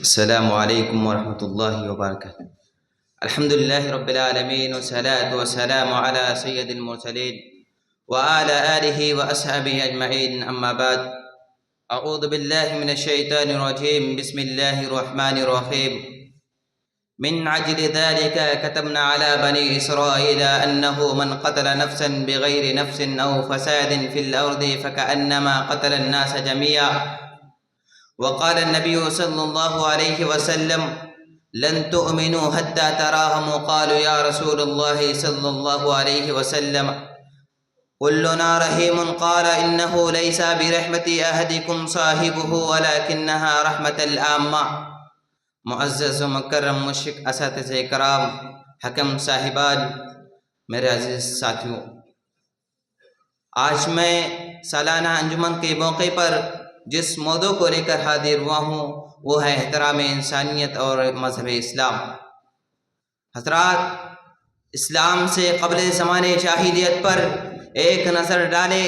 السلام عليكم ورحمة الله وبركاته. الحمد لله رب العالمين، والصلاة والسلام على سيد المرسلين وعلى آله وأصحابه أجمعين، أما بعد. أعوذ بالله من الشيطان الرجيم. بسم الله الرحمن الرحيم. من أجل ذلك كتبنا على بني إسرائيل أنه من قتل نفسا بغير نفس أو فساد في الأرض فكأنما قتل الناس جميعا. وقال النبي صلى الله عليه وسلم: لن تؤمنوا حتى تراهموا. قالوا يا رسول الله صلى الله عليه وسلم كلنا رحيم. قال: إنه ليس برحمة أحدكم صاحبه ولكنها رحمة العامة. معزز و مکرم مشرق اساتذہ کرام، حکم صاحبان، میرے عزیز ساتھیوں، آج میں سالانہ انجمن کے موقع پر جس موضوع کو لے کر حاضر ہوا ہوں وہ ہے احترام انسانیت اور مذہب اسلام۔ حضرات، اسلام سے قبل زمانے جاہلیت پر ایک نظر ڈالے۔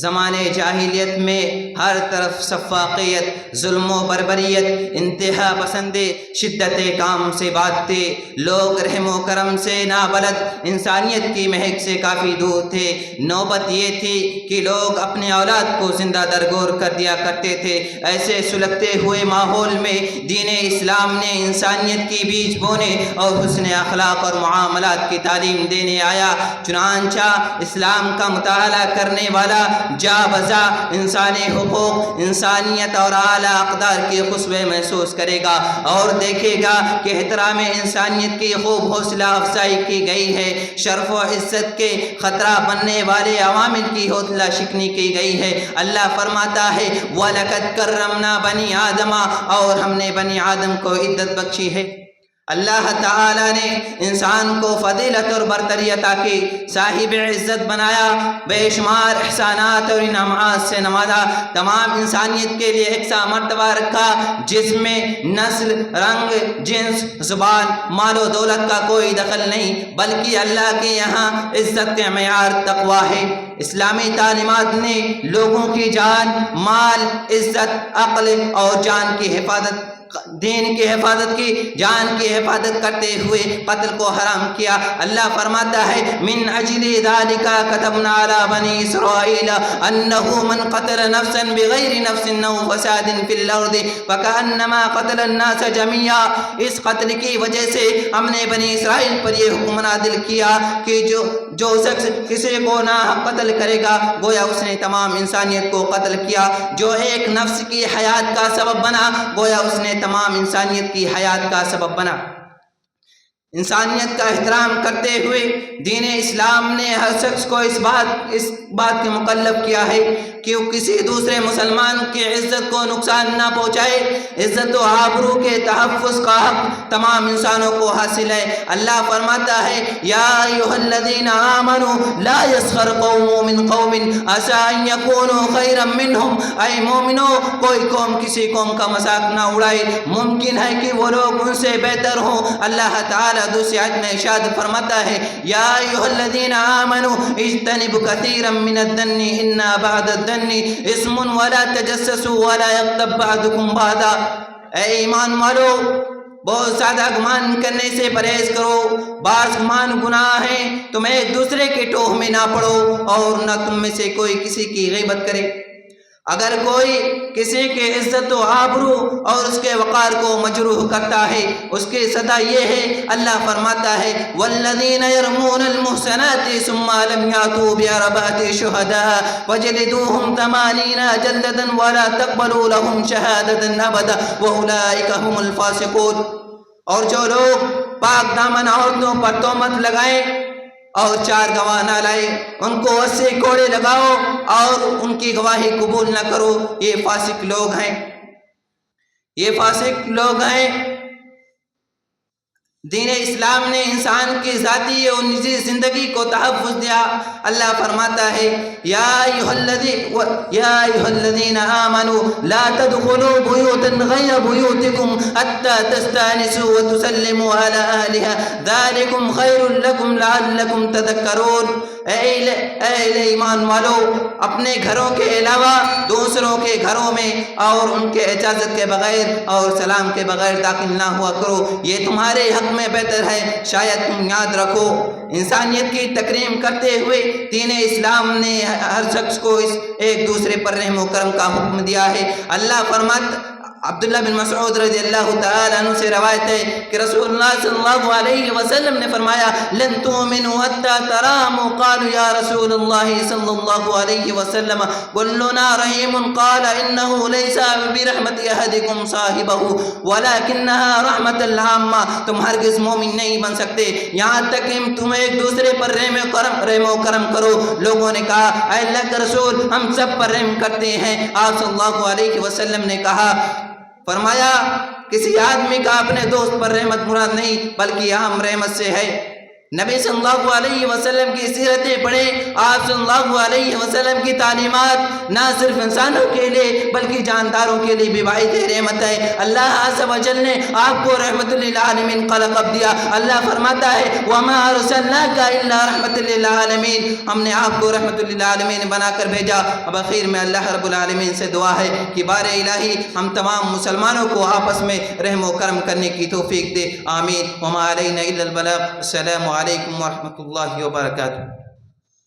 زمانے جاہلیت میں ہر طرف سفاقیت، ظلم و بربریت، انتہا پسندی، شدت کام سے بات تھے۔ لوگ رحم و کرم سے نابلد، انسانیت کی مہک سے کافی دور تھے۔ نوبت یہ تھی کہ لوگ اپنے اولاد کو زندہ درگور کر دیا کرتے تھے۔ ایسے سلگتے ہوئے ماحول میں دین اسلام نے انسانیت کی بیج بونے اور حسن اخلاق اور معاملات کی تعلیم دینے آیا۔ چنانچہ اسلام کا مطالعہ کرنے والا جا بجا انسانی حقوق، انسانیت اور اعلیٰ اقدار کی خوشبو محسوس کرے گا اور دیکھے گا کہ احترام انسانیت کی خوب حوصلہ افزائی کی گئی ہے۔ شرف و عزت کے خطرہ بننے والے عوامل کی حوصلہ شکنی کی گئی ہے۔ اللہ فرماتا ہے: وَلَقَدْ كَرَّمْنَا بَنِي آدَمَ، اور ہم نے بنی آدم کو عزت بخشی ہے۔ اللہ تعالیٰ نے انسان کو فضیلت اور برتری عطا کی، صاحب عزت بنایا، بے شمار احسانات اور انعامات سے نوازا، تمام انسانیت کے لیے یکساں مرتبہ رکھا، جس میں نسل، رنگ، جنس، زبان، مال و دولت کا کوئی دخل نہیں، بلکہ اللہ کے یہاں عزت کا معیار تقویٰ ہے۔ اسلامی تعلیمات نے لوگوں کی جان، مال، عزت، عقل اور جان کی حفاظت، دین کی حفاظت کی، جان کی حفاظت کرتے ہوئے قتل کو حرام کیا۔ اللہ فرماتا ہے: من اجل ذلك كتبنا على بني اسرائيل انه من قتل نفسا بغير نفس او فساد في الارض فكأنما قتل الناس جميعا۔ اس قتل کی وجہ سے ہم نے بنی اسرائیل پر یہ حکم نازل کیا کہ جو شخص کسی کو ناحق قتل کرے گا گویا اس نے تمام انسانیت کو قتل کیا۔ جو ایک نفس کی حیات کا سبب بنا گویا اس نے تمام انسانیت کی حیات کا سبب بنا۔ انسانیت کا احترام کرتے ہوئے دین اسلام نے ہر شخص کو اس بات کے مکلف کیا ہے کہ وہ کسی دوسرے مسلمان کی عزت کو نقصان نہ پہنچائے۔ عزت و آبرو کے تحفظ کا حق تمام انسانوں کو حاصل ہے۔ اللہ فرماتا ہے: یا ایھا الذین آمنوا لا یسخر قوم من قوم عسى ان یکونوا خیرا منہم۔ اے مومنو، کوئی قوم کسی قوم کا مذاق نہ اڑائے، ممکن ہے کہ وہ لوگ ان سے بہتر ہوں۔ اللہ تعالیٰ دوسری آیت میں ارشاد فرماتا ہے: یا ایھا الذین آمنوا اجتنبوا کثیرا من الظن ان بعض الظن اسم ولا تجسسوا ولا یغتب بعضکم بعضا۔ اے ایمان والو، بہت زیادہ گمان کرنے سے پرہیز کرو، بعض گمان گناہ ہیں، تم ایک دوسرے کے ٹوہ میں نہ پڑو اور نہ تم میں سے کوئی کسی کی غیبت کرے۔ اگر کوئی کسی کے عزت و آبرو اور اس کے وقار کو مجروح کرتا ہے اس کی سزا یہ ہے۔ اللہ فرماتا ہے: والذین یرمون المحصنات ثم لم یاتوا باربعۃ شہداء فجلدوہم 80 جلدۃ ولا تقبلوا لهم شہادۃ ابدا واولئک هم الفاسقون۔ اور جو لوگ پاک دامن عورتوں پر تہمت لگائیں اور 4 گواہ نہ لائے ان کو 80 کوڑے لگاؤ اور ان کی گواہی قبول نہ کرو۔ یہ فاسق لوگ ہیں، یہ فاسق لوگ ہیں۔ دین اسلام نے انسان کی ذاتی اور نجی زندگی کو تحفظ دیا۔ اللہ فرماتا ہے: یا ایھا الذین آمنوا لا تدخلوا بیوتا غیر بیوتکم حتی تستأنسوا وتسلموا علی اہلہا ذلکم خیر لکم لعلکم تذکرون۔ اے ایمان والو، اپنے گھروں کے علاوہ دوسروں کے گھروں میں اور ان کے اجازت کے بغیر اور سلام کے بغیر داخل نہ ہوا کرو، یہ تمہارے حق میں بہتر ہے، شاید تم یاد رکھو۔ انسانیت کی تکریم کرتے ہوئے دین اسلام نے ہر شخص کو ایک دوسرے پر رحم و کرم کا حکم دیا ہے۔ اللہ فرماتا، عبداللہ بن مسعود رضی اللہ تعالیٰ عنہ سے روایت ہے کہ رسول اللہ صلی اللہ علیہ وسلم نے فرمایا، لن تؤمنوا حتى تراموا، قالوا یا رسول اللہ صلی اللہ علیہ وسلم كلنا رحیم، قال انه ليس برحمت احدكم صاحبہ ولكنها رحمت العامہ، تم ہرگز مومن نہیں بن سکتے یہاں تک کہ تم ایک دوسرے پر رحم و کرم کرو۔ لوگوں نے کہا، اے اللہ کے رسول، ہم سب پر رحم کرتے ہیں۔ آپ صلی اللہ علیہ وسلم نے کہا، فرمایا، کسی آدمی کا اپنے دوست پر رحمت مراد نہیں بلکہ عام رحمت سے ہے۔ نبی صلی اللہ علیہ وسلم کی سیرتیں پڑھیں، آپ صلی اللہ علیہ وسلم کی تعلیمات نہ صرف انسانوں کے لیے بلکہ جانداروں کے لیے بھی باعث رحمت ہے۔ اللہ عز و جل نے آپ کو رحمت للعالمین کا لقب دیا۔ اللہ فرماتا ہے، وَمَا أَرْسَلْنَاكَ إِلَّا رَحْمَةً لِلْعَالَمِينَ، ہم نے آپ کو رحمت للعالمین بنا کر بھیجا۔ اب آخر میں اللہ رب العالمین سے دعا ہے کہ بار الہی ہم تمام مسلمانوں کو آپس میں رحم و کرم کرنے کی توفیق دے، آمین۔ وَمَا عَلَيْنَا إِلَّا الْبَلَاغُ۔ السلام علیکم ورحمۃ اللہ وبرکاتہ۔